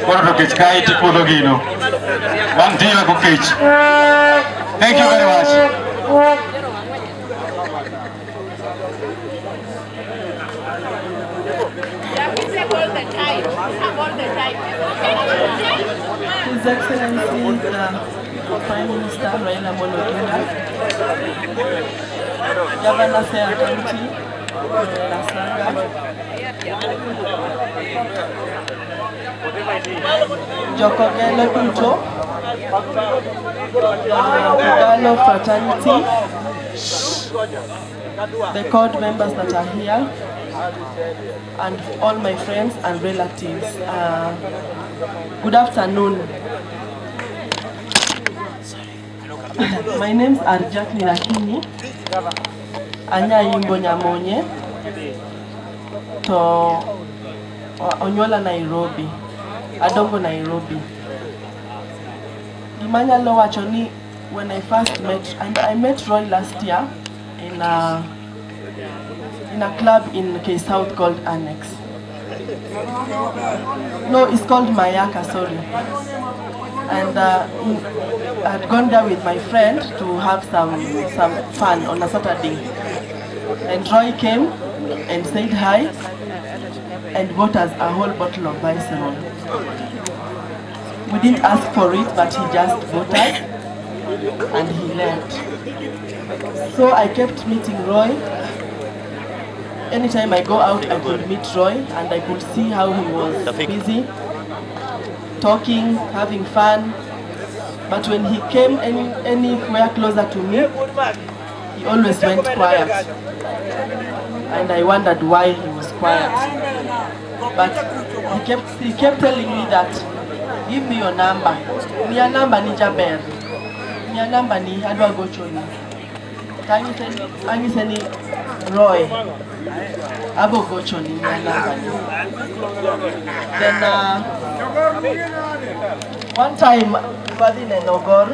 Koro kech kai tipudho gino. Bang' tiyo ko kech. Thank you very much. His Excellency the Prime Minister Raila Amolo Odinga, Governor Sarah County, Lasanga, Jokogelo Kuto, Bugalo Fraternity, the court members that are here, and all my friends and relatives. Good afternoon. My names are Jacky Lakini, Anya Yimbo Nyamonye, to Onyola Nairobi, Adongo Nairobi. Gimanya lo wachoni, when I first met, and I met Roy last year in a club in K South called Annex. No, it's called Mayaka, sorry. And I had gone there with my friend to have some fun on a Saturday. And Roy came and said hi and bought us a whole bottle of Viceroy. We didn't ask for it, but he just bought us and he left. So I kept meeting Roy. Anytime I go out, I could meet Roy and I could see how he was busy, talking, having fun. But when he came anywhere closer to me, he always went quiet. And I wondered why he was quiet. But he kept telling me that, give me your number. Your number ni Jaber. Your number ni Adwa Gochoni. Tangi seni Roy. Abo Gochoni ni number ni. Then one time, we were in Nogor,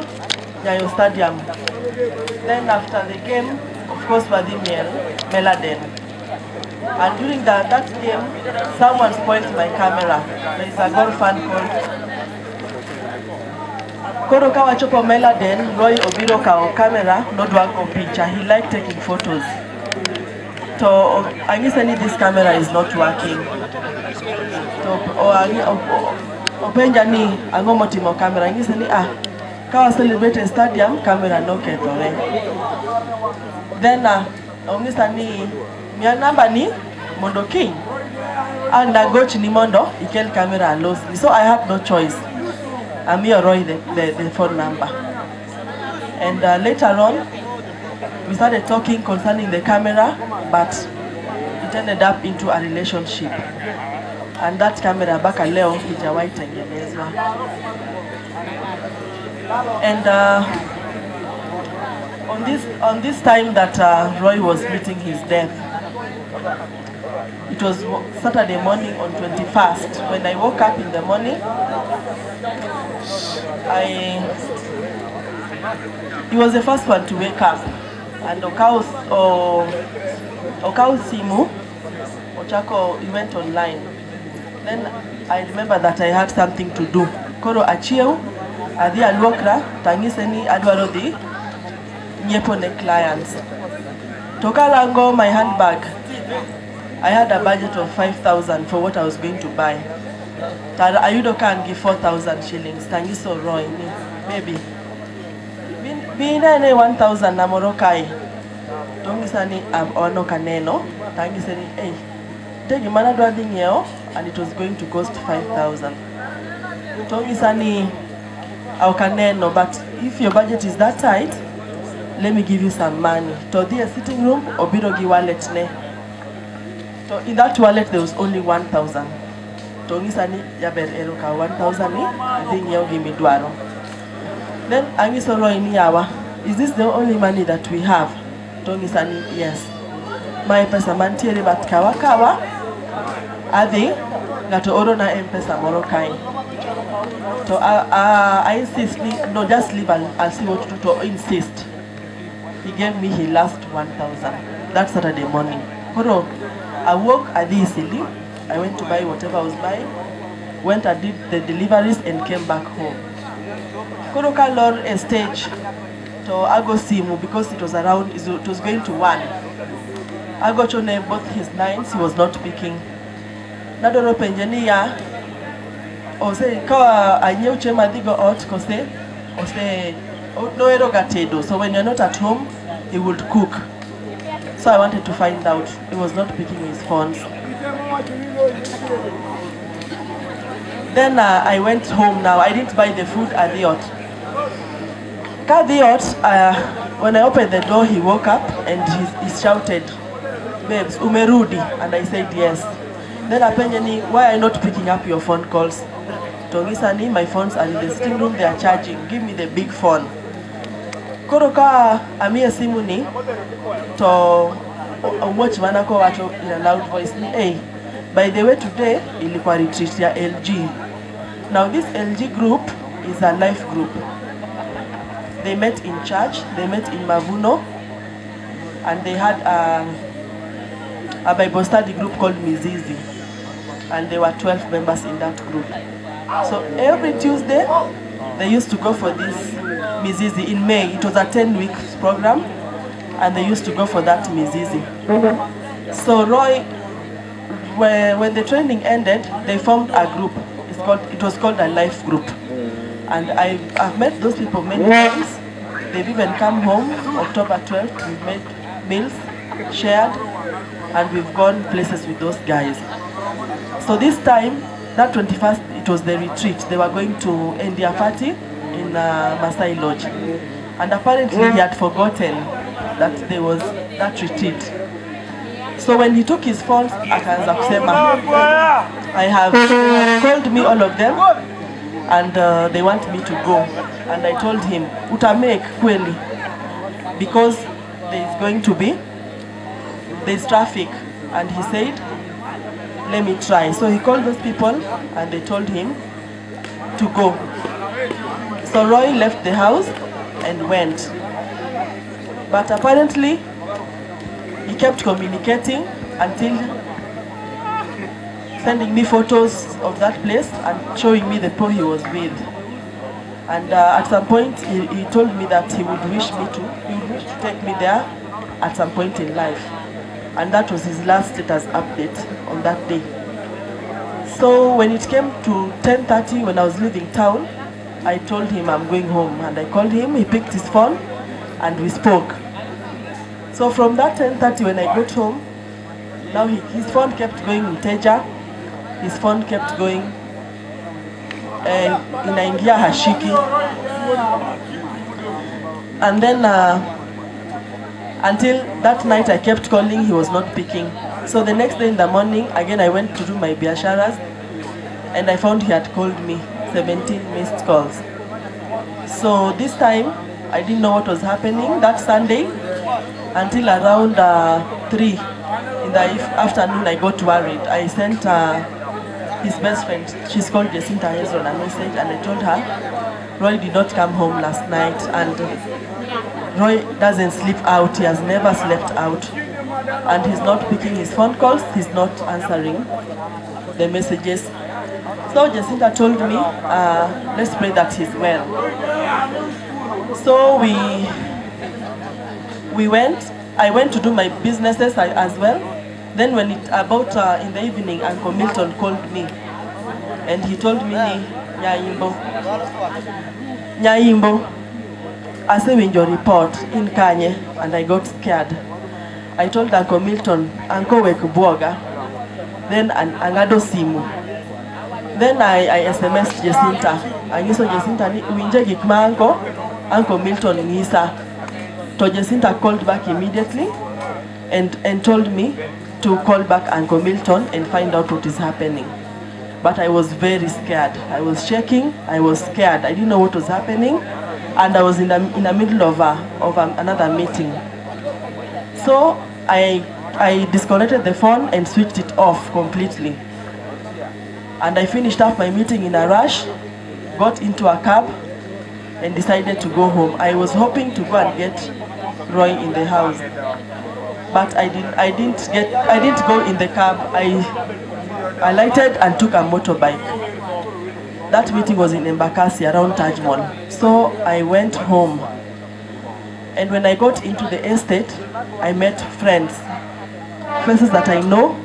Nyayo Stadium. Then after the game, of course, we were in Meladen. And during that game, someone spoiled my camera. There is a golf fan called Koro Kawa Chopo Meladen, Roy Obiro Kao camera, not work picture. He liked taking photos. So I listened, this camera is not working. So Openja ni angomo timo camera ngise ni kawa celebrate stadium camera no ketore. Then ongisa ni mia number ni Mondo King and goch ni Mondo ikel camera lost. So I had no choice. I'm here Roy the phone number. And later on we started talking concerning the camera, but it ended up into a relationship. And that camera back at leo hijawai tengenezwa. And on this time that Roy was meeting his death, it was Saturday morning on 21st. When I woke up in the morning, he was the first one to wake up. And Okao Simu, Ochako, he went online. Then I remember that I had something to do. Koro achieu, adi alwokra, tangiseni adwaro di, nyepo ne clients. Toka lango my handbag, I had a budget of 5,000 for what I was going to buy. Tara ayudo can give 4,000 shillings. Tangiso Roy, maybe. Bina ne 1,000 na morokai. Tongisani ono kaneno. Tangiseni, hey, take mana dwadi nyeo. And it was going to cost 5,000. Tongisani aukaneno, but if your budget is that tight, let me give you some money. To the sitting room, obirogi wallet ne. So in that wallet there was only 1,000. Tongisani yaber eroka 1,000 ni, then yao give me duaro. Then angisoro ini yawa, is this the only money that we have? Tongisani, yes. My pesa mantiere bat kawa. Adi gato oro na M-Pesa moro kai. So I insist, no, just leave and I'll see what to insist. He gave me his last 1,000. That Saturday morning. Koro, I woke adi silly. I went to buy whatever I was buying, went and did the deliveries and came back home. Koro ka lor a stage to ago simu because it was around, it was going to 1. Ago chone both his lines, he was not picking. Nadoro penjeni ya, ose kawa anyeu chema digo out kose, ose no ero gatedo. So when you're not at home, he would cook. So I wanted to find out. He was not picking his phones. Then I went home now. I didn't buy the food at the yacht. At the yacht, when I opened the door, he woke up and he shouted, "Babes, umerudi?" And I said, "Yes." Then apparently, "Why are you not picking up your phone calls?" Togisani, "My phones are in the sitting room, they are charging. Give me the big phone." Koroka amia simuni to watch manako wacho in a loud voice. Hey, by the way, today ilikuwa retreat ya LG. Now this LG group is a life group. They met in church, they met in Mavuno, and they had a Bible study group called Mizizi, and there were 12 members in that group. So every Tuesday, they used to go for this Mizizi in May. It was a 10-week program, and they used to go for that Mizizi. So Roy, when the training ended, they formed a group. It was called a life group. And I've met those people many times. They've even come home October 12th. We've made meals, shared, and we've gone places with those guys. So this time, that 21st, it was the retreat. They were going to India party in Masai Lodge. And apparently he had forgotten that there was that retreat. So when he took his phone, akaanza kusema, they have called me, all of them, and they want me to go. And I told him, "Utamek kweli," because there's traffic. And he said, "Let me try." So he called those people and they told him to go. So Roy left the house and went. But apparently, he kept communicating until sending me photos of that place and showing me the people he was with. And at some point, he told me that he would wish to take me there at some point in life. And that was his last status update on that day. So when it came to 10:30, when I was leaving town, I told him I'm going home. And I called him, he picked his phone, and we spoke. So from that 10:30, when I got home, now his phone kept going in Teja, his phone kept going inaingia hashiki. And then until that night I kept calling, he was not picking. So the next day in the morning, again I went to do my biasharas, and I found he had called me, 17 missed calls. So this time, I didn't know what was happening that Sunday until around 3 in the afternoon. I got worried. I sent his best friend, she's called Jacinta Hezron, a message, and I told her, Roy did not come home last night, and Roy doesn't sleep out. He has never slept out, and he's not picking his phone calls, he's not answering the messages. So Jacinta told me, let's pray that he's well. So I went to do my businesses as well. Then when in the evening, Uncle Milton called me, and he told me, Nyaimbo, I said in your report in Kanye, and I got scared. I told Uncle Milton, Uncle Wekubuoga, then Angado Simu. Then I SMS'd Jacinta. And you saw Jacinta, Winje Gikma Uncle Milton Nisa. So Jacinta called back immediately and told me to call back Uncle Milton and find out what is happening. But I was very scared. I was shaking, I was scared. I didn't know what was happening, and I was in the middle of another meeting. So I disconnected the phone and switched it off completely. And I finished up my meeting in a rush, got into a cab, and decided to go home. I was hoping to go and get Roy in the house, but I didn't go in the cab. I lighted and took a motorbike. That meeting was in Embakasi around Tajmon. So I went home. And when I got into the estate, I met friends, faces that I know,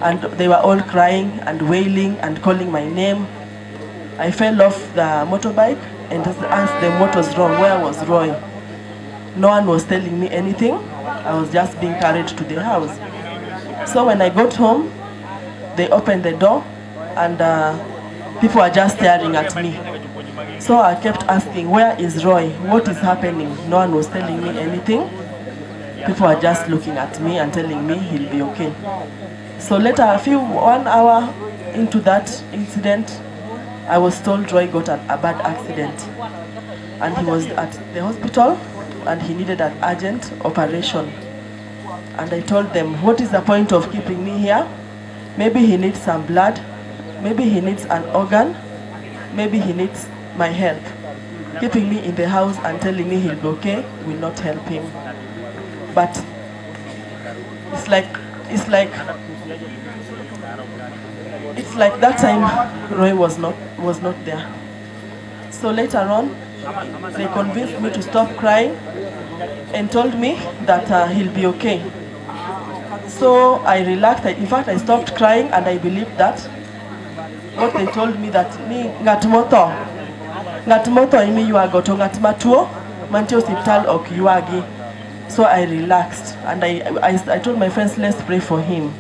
and they were all crying and wailing and calling my name. I fell off the motorbike and asked them what was wrong, where was Roy? No one was telling me anything. I was just being carried to the house. So when I got home, they opened the door and people were just staring at me. So I kept asking, where is Roy? What is happening? No one was telling me anything. People were just looking at me and telling me he'll be okay. So later, 1 hour into that incident, I was told Roy got a bad accident. And he was at the hospital and he needed an urgent operation. And I told them, what is the point of keeping me here? Maybe he needs some blood. Maybe he needs an organ. Maybe he needs my help. Keeping me in the house and telling me he'll be okay will not help him. But it's like that time Roy was not there. So later on, they convinced me to stop crying and told me that he'll be okay. So I relaxed. In fact, I stopped crying and I believed that what they told me that me ngatmoto imi yuagoto ngatmatuo manche hospital ok yuagi. So I relaxed and I told my friends, let's pray for him.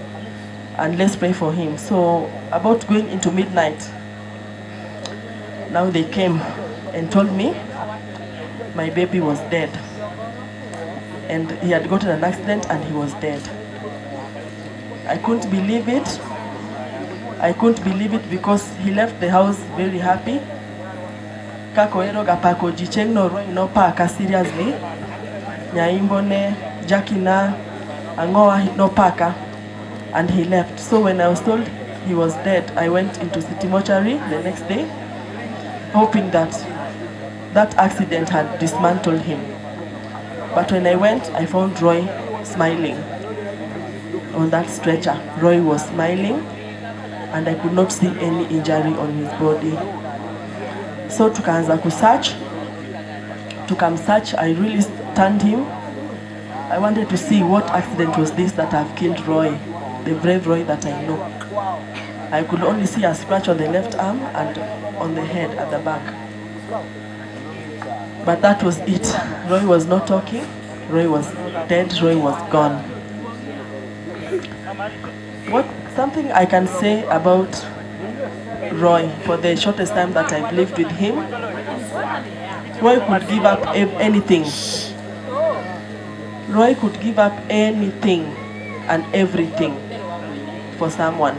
And let's pray for him. So about going into midnight, now they came and told me my baby was dead. And he had gotten an accident and he was dead. I couldn't believe it. I couldn't believe it because he left the house very happy. Kakoero gapako jicheng no Roy no paka seriously. Nyaimbone, Jacky na, Angoa no paka. And he left. So when I was told he was dead, I went into city mortuary the next day, hoping that that accident had dismantled him. But when I went, I found Roy smiling on that stretcher. Roy was smiling and I could not see any injury on his body. So tukaanza kusearch, I really stunned him. I wanted to see what accident was this that have killed Roy, the brave Roy that I know. I could only see a scratch on the left arm and on the head at the back. But that was it. Roy was not talking. Roy was dead. Roy was gone. Something I can say about Roy for the shortest time that I've lived with him, Roy could give up anything. Roy could give up anything and everything for someone.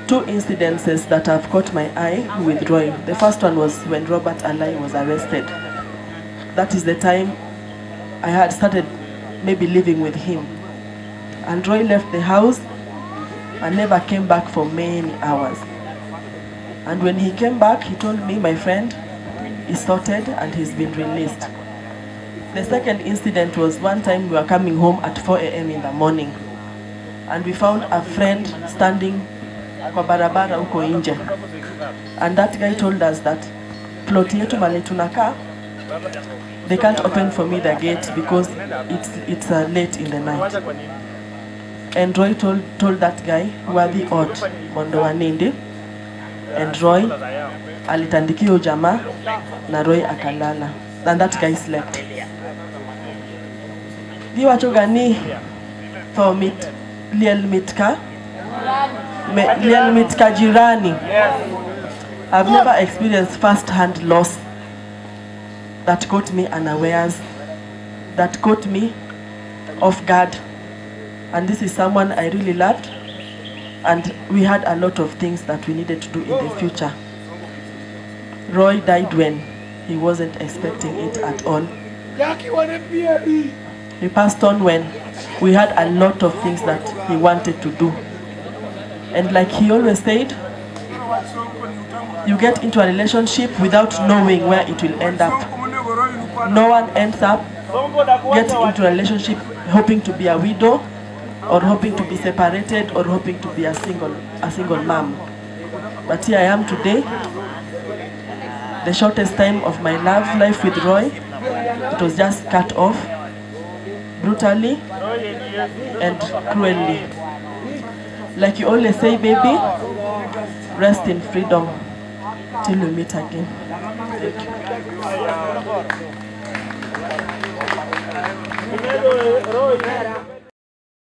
2 incidences that have caught my eye with Roy. The first one was when Robert Alai was arrested. That is the time I had started maybe living with him. And Roy left the house and never came back for many hours. And when he came back, he told me, my friend is sorted and he's been released. The second incident was one time we were coming home at 4 a.m. in the morning. And we found a friend standing kwa barabara uko nje. And that guy told us that plot yetu mali tunaka, they can't open for me the gate because it's late in the night. And Roy told that guy, Wadi Ot, Mondo Wanindi. And Roy alitandikio jamaa na Roy akalala. And that guy slept. Diwa gani for meet liel mitka jirani. I've never experienced first-hand loss that caught me unawares, that caught me off guard. And this is someone I really loved, and we had a lot of things that we needed to do in the future. Roy died when he wasn't expecting it at all. He passed on when we had a lot of things that he wanted to do. And like he always said, you get into a relationship without knowing where it will end up. No one ends up getting into a relationship hoping to be a widow or hoping to be separated, or hoping to be a single mom. But here I am today, the shortest time of my life with Roy. It was just cut off brutally and cruelly. Like you always say, baby, rest in freedom till we meet again. Thank you.